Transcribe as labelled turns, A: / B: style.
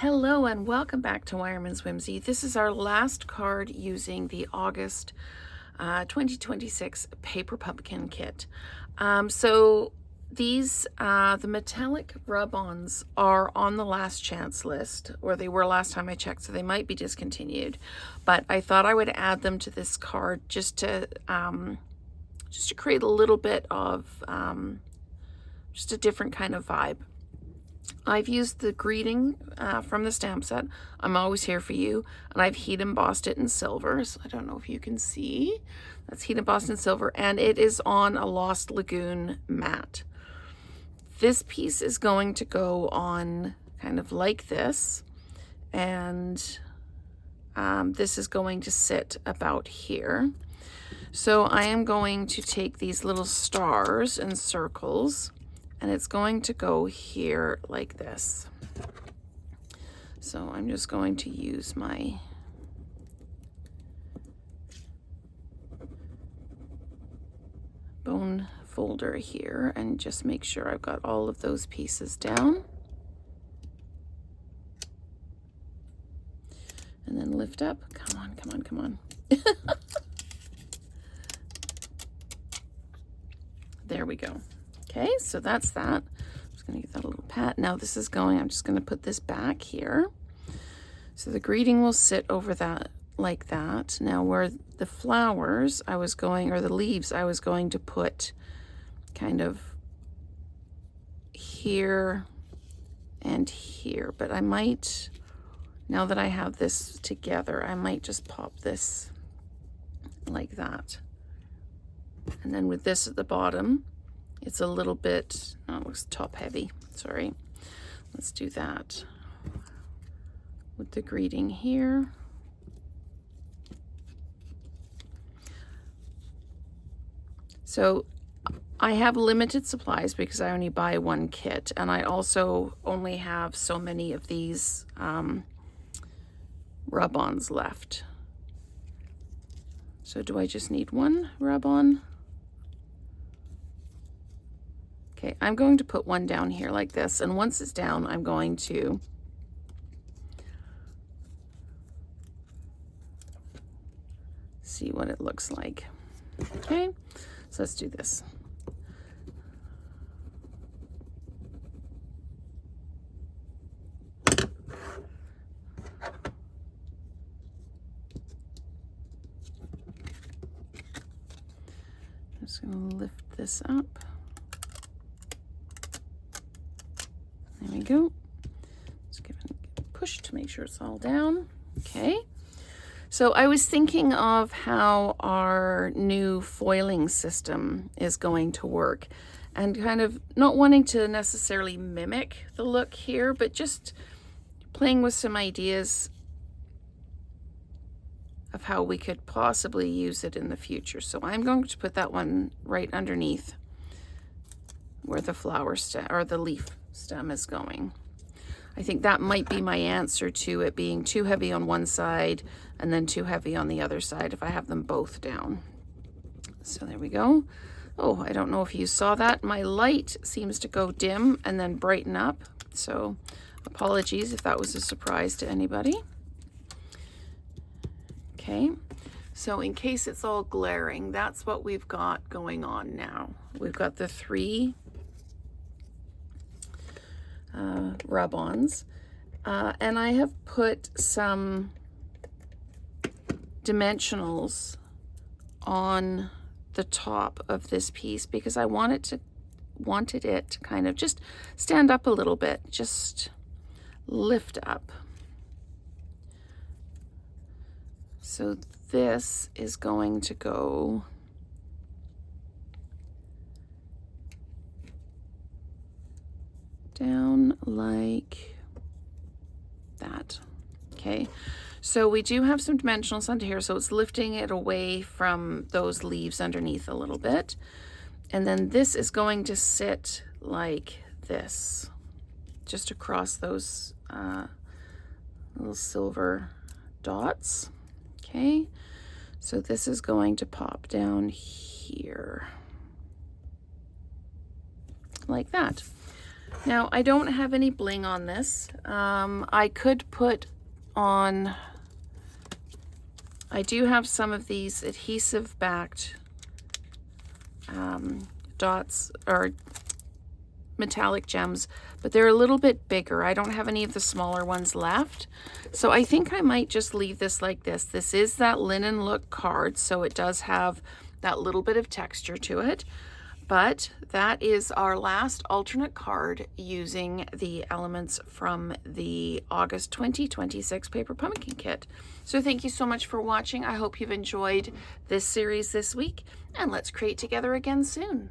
A: Hello and welcome back to Wireman's Whimsy. This is our last card using the August 2026 Paper Pumpkin Kit. So these, the metallic rub-ons are on the last chance list, or they were last time I checked, so they might be discontinued. But I thought I would add them to this card just to create a little bit of just a different kind of vibe. I've used the greeting from the stamp set, I'm always here for you, and I've heat embossed it in silver, so I don't know if you can see. That's heat embossed in silver, and it is on a Lost Lagoon mat. This piece is going to go on kind of like this, and this is going to sit about here. So I am going to take these little stars and circles, and it's going to go here like this. So I'm just going to use my bone folder here and just make sure I've got all of those pieces down. And then lift up. Come on, come on, come on. There we go. Okay, so that's that. I'm just going to give that a little pat. Now this is going, I'm just going to put this back here. So the greeting will sit over that like that. Now where the flowers I was going, or the leaves, I was going to put kind of here and here. But I might, now that I have this together, I might just pop this like that. And then with this at the bottom, it's a little bit, oh, it looks top heavy, sorry. Let's do that with the greeting here. So I have limited supplies because I only buy one kit, and I also only have so many of these rub-ons left. So do I just need one rub-on? Okay, I'm going to put one down here like this, and once it's down, I'm going to see what it looks like. Okay, so let's do this. I'm just going to lift this up. There we go. Just give it a push to make sure it's all down. Okay. So I was thinking of how our new foiling system is going to work, and kind of not wanting to necessarily mimic the look here, but just playing with some ideas of how we could possibly use it in the future. So I'm going to put that one right underneath where the flower stem or the leaf stem is going. I think that might be my answer to it being too heavy on one side and then too heavy on the other side if I have them both down. So there we go. Oh, I don't know if you saw that. My light seems to go dim and then brighten up. So apologies if that was a surprise to anybody. Okay, so in case it's all glaring, that's what we've got going on now. We've got the three rub-ons, and I have put some dimensionals on the top of this piece because I wanted it to kind of just stand up a little bit, just lift up. So this is going to go down like that. Okay, so we do have some dimensionals under here, so it's lifting it away from those leaves underneath a little bit. And then this is going to sit like this, just across those little silver dots. Okay, so this is going to pop down here like that. Now, I don't have any bling on this. I could put on, I do have some of these adhesive backed dots or metallic gems, but they're a little bit bigger. I don't have any of the smaller ones left. So I think I might just leave this like this. This is that linen look card, so it does have that little bit of texture to it. But that is our last alternate card using the elements from the August 2026 Paper Pumpkin Kit. So thank you so much for watching. I hope you've enjoyed this series this week, and let's create together again soon.